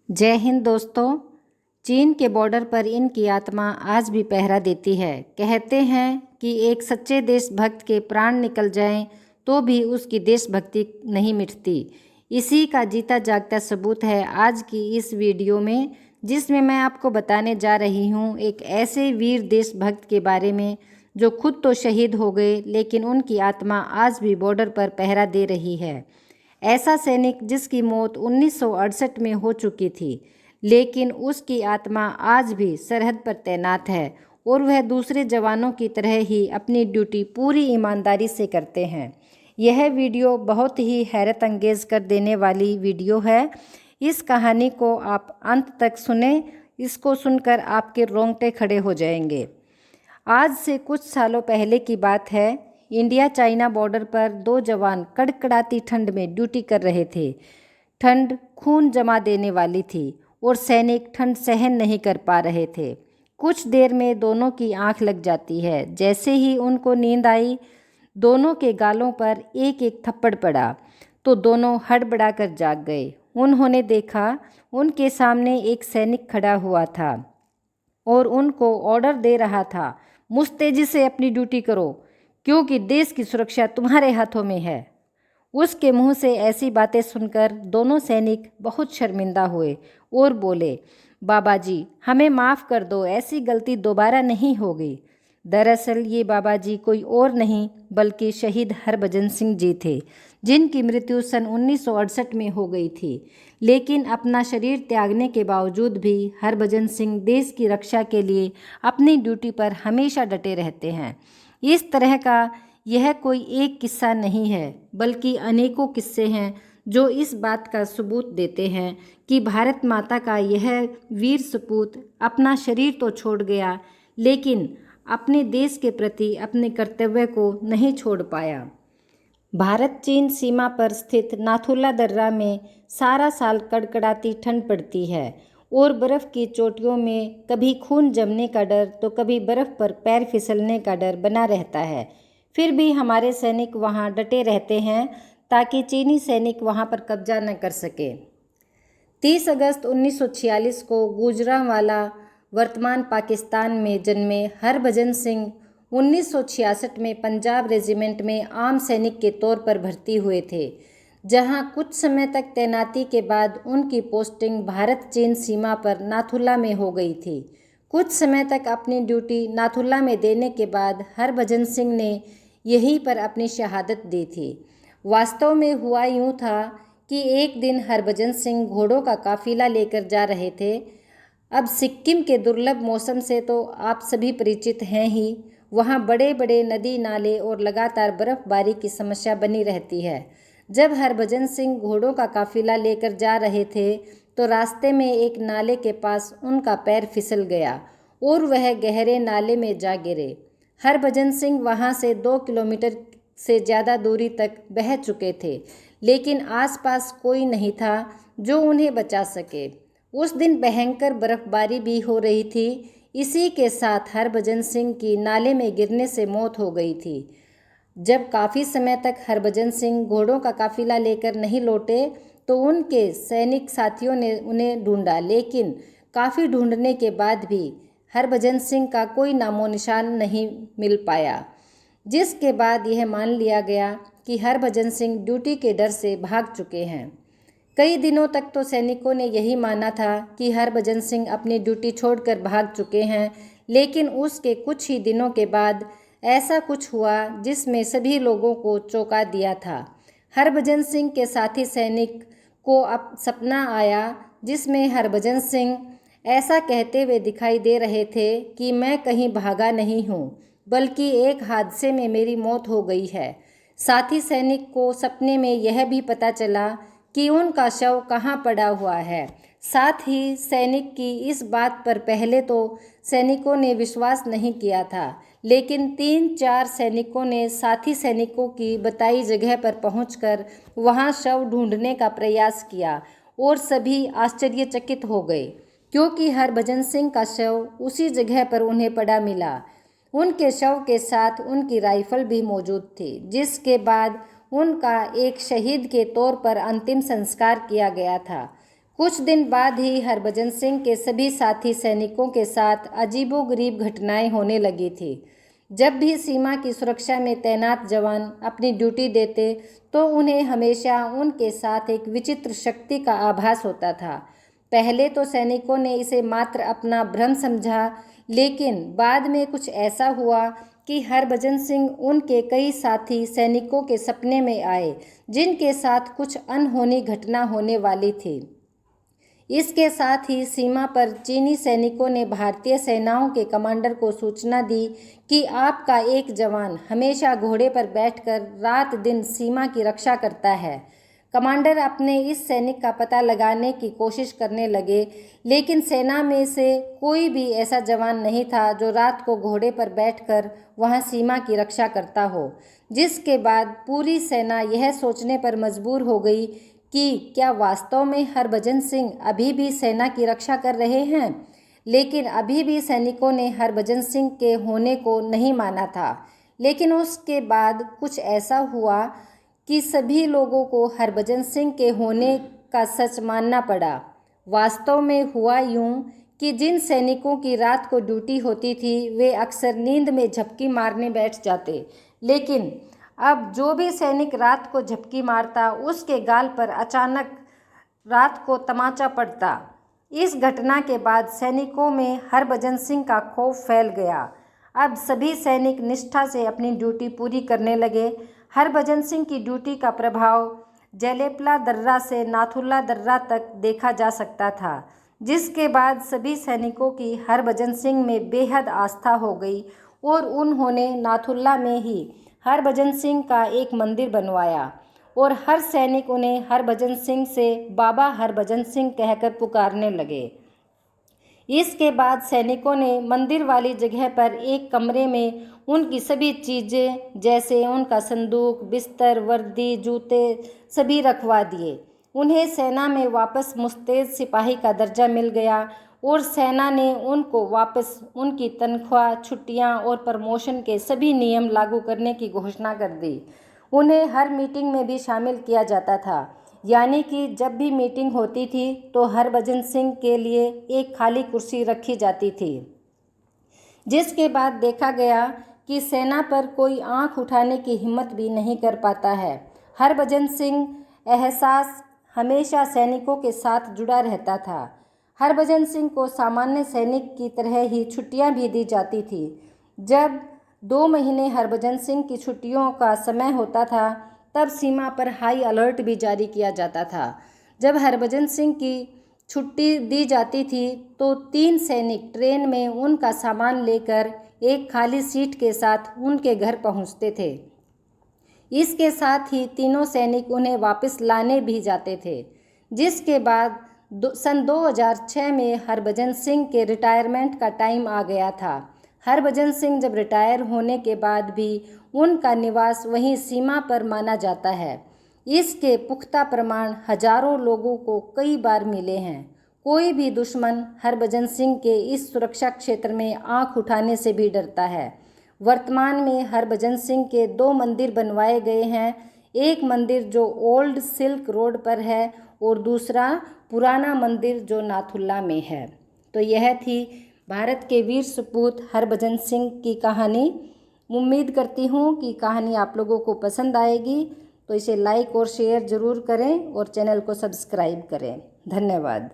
जय हिंद दोस्तों। चीन के बॉर्डर पर इनकी आत्मा आज भी पहरा देती है। कहते हैं कि एक सच्चे देशभक्त के प्राण निकल जाएं तो भी उसकी देशभक्ति नहीं मिटती। इसी का जीता जागता सबूत है आज की इस वीडियो में, जिसमें मैं आपको बताने जा रही हूं एक ऐसे वीर देशभक्त के बारे में जो खुद तो शहीद हो गए, लेकिन उनकी आत्मा आज भी बॉर्डर पर पहरा दे रही है। ऐसा सैनिक जिसकी मौत 1968 में हो चुकी थी, लेकिन उसकी आत्मा आज भी सरहद पर तैनात है और वह दूसरे जवानों की तरह ही अपनी ड्यूटी पूरी ईमानदारी से करते हैं। यह वीडियो बहुत ही हैरत अंगेज कर देने वाली वीडियो है। इस कहानी को आप अंत तक सुने, इसको सुनकर आपके रोंगटे खड़े हो जाएंगे। आज से कुछ सालों पहले की बात है। इंडिया चाइना बॉर्डर पर दो जवान कड़कड़ाती ठंड में ड्यूटी कर रहे थे। ठंड खून जमा देने वाली थी और सैनिक ठंड सहन नहीं कर पा रहे थे। कुछ देर में दोनों की आंख लग जाती है। जैसे ही उनको नींद आई, दोनों के गालों पर एक एक थप्पड़ पड़ा तो दोनों हड़बड़ा कर जाग गए। उन्होंने देखा उनके सामने एक सैनिक खड़ा हुआ था और उनको ऑर्डर दे रहा था, मुस्तैदी से अपनी ड्यूटी करो क्योंकि देश की सुरक्षा तुम्हारे हाथों में है। उसके मुंह से ऐसी बातें सुनकर दोनों सैनिक बहुत शर्मिंदा हुए और बोले, बाबा जी हमें माफ़ कर दो, ऐसी गलती दोबारा नहीं होगी। दरअसल ये बाबा जी कोई और नहीं बल्कि शहीद हरभजन सिंह जी थे, जिनकी मृत्यु सन 1968 में हो गई थी। लेकिन अपना शरीर त्यागने के बावजूद भी हरभजन सिंह देश की रक्षा के लिए अपनी ड्यूटी पर हमेशा डटे रहते हैं। इस तरह का यह कोई एक किस्सा नहीं है, बल्कि अनेकों किस्से हैं जो इस बात का सबूत देते हैं कि भारत माता का यह वीर सपूत अपना शरीर तो छोड़ गया, लेकिन अपने देश के प्रति अपने कर्तव्य को नहीं छोड़ पाया। भारत चीन सीमा पर स्थित नाथुला दर्रा में सारा साल कड़कड़ाती ठंड पड़ती है और बर्फ़ की चोटियों में कभी खून जमने का डर तो कभी बर्फ़ पर पैर फिसलने का डर बना रहता है। फिर भी हमारे सैनिक वहां डटे रहते हैं ताकि चीनी सैनिक वहां पर कब्जा न कर सके। 30 अगस्त 1946 को गुजरांवाला वर्तमान पाकिस्तान में जन्मे हरभजन सिंह 1966 में पंजाब रेजिमेंट में आम सैनिक के तौर पर भर्ती हुए थे, जहां कुछ समय तक तैनाती के बाद उनकी पोस्टिंग भारत चीन सीमा पर नाथुला में हो गई थी। कुछ समय तक अपनी ड्यूटी नाथुला में देने के बाद हरभजन सिंह ने यहीं पर अपनी शहादत दी थी। वास्तव में हुआ यूँ था कि एक दिन हरभजन सिंह घोड़ों का काफिला लेकर जा रहे थे। अब सिक्किम के दुर्लभ मौसम से तो आप सभी परिचित हैं ही। वहाँ बड़े बड़े नदी नाले और लगातार बर्फबारी की समस्या बनी रहती है। जब हरभजन सिंह घोड़ों का काफिला लेकर जा रहे थे तो रास्ते में एक नाले के पास उनका पैर फिसल गया और वह गहरे नाले में जा गिरे। हरभजन सिंह वहाँ से 2 किलोमीटर से ज़्यादा दूरी तक बह चुके थे, लेकिन आसपास कोई नहीं था जो उन्हें बचा सके। उस दिन भयंकर बर्फबारी भी हो रही थी। इसी के साथ हरभजन सिंह की नाले में गिरने से मौत हो गई थी। जब काफ़ी समय तक हरभजन सिंह घोड़ों का काफिला लेकर नहीं लौटे तो उनके सैनिक साथियों ने उन्हें ढूंढा, लेकिन काफ़ी ढूंढने के बाद भी हरभजन सिंह का कोई नामो निशान नहीं मिल पाया, जिसके बाद यह मान लिया गया कि हरभजन सिंह ड्यूटी के डर से भाग चुके हैं। कई दिनों तक तो सैनिकों ने यही माना था कि हरभजन सिंह अपनी ड्यूटी छोड़कर भाग चुके हैं, लेकिन उसके कुछ ही दिनों के बाद ऐसा कुछ हुआ जिसमें सभी लोगों को चौंका दिया था। हरभजन सिंह के साथी सैनिक को अब सपना आया जिसमें हरभजन सिंह ऐसा कहते हुए दिखाई दे रहे थे कि मैं कहीं भागा नहीं हूँ, बल्कि एक हादसे में मेरी मौत हो गई है। साथी सैनिक को सपने में यह भी पता चला कि उनका शव कहाँ पड़ा हुआ है। साथ ही सैनिक की इस बात पर पहले तो सैनिकों ने विश्वास नहीं किया था, लेकिन 3-4 सैनिकों ने साथी सैनिकों की बताई जगह पर पहुंचकर वहां शव ढूंढने का प्रयास किया और सभी आश्चर्यचकित हो गए क्योंकि हरभजन सिंह का शव उसी जगह पर उन्हें पड़ा मिला। उनके शव के साथ उनकी राइफल भी मौजूद थी, जिसके बाद उनका एक शहीद के तौर पर अंतिम संस्कार किया गया था। कुछ दिन बाद ही हरभजन सिंह के सभी साथी सैनिकों के साथ अजीबोगरीब घटनाएं होने लगी थी। जब भी सीमा की सुरक्षा में तैनात जवान अपनी ड्यूटी देते तो उन्हें हमेशा उनके साथ एक विचित्र शक्ति का आभास होता था। पहले तो सैनिकों ने इसे मात्र अपना भ्रम समझा, लेकिन बाद में कुछ ऐसा हुआ कि हरभजन सिंह उनके कई साथी सैनिकों के सपने में आए जिनके साथ कुछ अनहोनी घटना होने वाली थी। इसके साथ ही सीमा पर चीनी सैनिकों ने भारतीय सेनाओं के कमांडर को सूचना दी कि आपका एक जवान हमेशा घोड़े पर बैठकर रात दिन सीमा की रक्षा करता है। कमांडर अपने इस सैनिक का पता लगाने की कोशिश करने लगे, लेकिन सेना में से कोई भी ऐसा जवान नहीं था जो रात को घोड़े पर बैठकर वहां सीमा की रक्षा करता हो। जिसके बाद पूरी सेना यह सोचने पर मजबूर हो गई कि क्या वास्तव में हरभजन सिंह अभी भी सेना की रक्षा कर रहे हैं। लेकिन अभी भी सैनिकों ने हरभजन सिंह के होने को नहीं माना था। लेकिन उसके बाद कुछ ऐसा हुआ कि सभी लोगों को हरभजन सिंह के होने का सच मानना पड़ा। वास्तव में हुआ यूं कि जिन सैनिकों की रात को ड्यूटी होती थी वे अक्सर नींद में झपकी मारने बैठ जाते, लेकिन अब जो भी सैनिक रात को झपकी मारता उसके गाल पर अचानक रात को तमाचा पड़ता। इस घटना के बाद सैनिकों में हरभजन सिंह का खौफ फैल गया। अब सभी सैनिक निष्ठा से अपनी ड्यूटी पूरी करने लगे। हरभजन सिंह की ड्यूटी का प्रभाव जलेपला दर्रा से नाथुल्ला दर्रा तक देखा जा सकता था, जिसके बाद सभी सैनिकों की हरभजन सिंह में बेहद आस्था हो गई और उन्होंने नाथुल्ला में ही हरभजन सिंह का एक मंदिर बनवाया और हर सैनिक उन्हें हरभजन सिंह से बाबा हरभजन सिंह कहकर पुकारने लगे। इसके बाद सैनिकों ने मंदिर वाली जगह पर एक कमरे में उनकी सभी चीज़ें जैसे उनका संदूक, बिस्तर, वर्दी, जूते सभी रखवा दिए। उन्हें सेना में वापस मुस्तैद सिपाही का दर्जा मिल गया और सेना ने उनको वापस उनकी तनख्वाह, छुट्टियां और प्रमोशन के सभी नियम लागू करने की घोषणा कर दी। उन्हें हर मीटिंग में भी शामिल किया जाता था, यानी कि जब भी मीटिंग होती थी तो हरभजन सिंह के लिए एक खाली कुर्सी रखी जाती थी। जिसके बाद देखा गया कि सेना पर कोई आंख उठाने की हिम्मत भी नहीं कर पाता है। हरभजन सिंह एहसास हमेशा सैनिकों के साथ जुड़ा रहता था। हरभजन सिंह को सामान्य सैनिक की तरह ही छुट्टियां भी दी जाती थी। जब 2 महीने हरभजन सिंह की छुट्टियों का समय होता था तब सीमा पर हाई अलर्ट भी जारी किया जाता था। जब हरभजन सिंह की छुट्टी दी जाती थी तो 3 सैनिक ट्रेन में उनका सामान लेकर एक खाली सीट के साथ उनके घर पहुंचते थे। इसके साथ ही तीनों सैनिक उन्हें वापस लाने भी जाते थे। जिसके बाद सन 2006 में हरभजन सिंह के रिटायरमेंट का टाइम आ गया था। हरभजन सिंह जब रिटायर होने के बाद भी उनका निवास वहीं सीमा पर माना जाता है। इसके पुख्ता प्रमाण हजारों लोगों को कई बार मिले हैं। कोई भी दुश्मन हरभजन सिंह के इस सुरक्षा क्षेत्र में आंख उठाने से भी डरता है। वर्तमान में हरभजन सिंह के 2 मंदिर बनवाए गए हैं। एक मंदिर जो ओल्ड सिल्क रोड पर है और दूसरा पुराना मंदिर जो नाथुल्ला में है। तो यह थी भारत के वीर सपूत हरभजन सिंह की कहानी। उम्मीद करती हूँ कि कहानी आप लोगों को पसंद आएगी, तो इसे लाइक और शेयर ज़रूर करें और चैनल को सब्सक्राइब करें। धन्यवाद।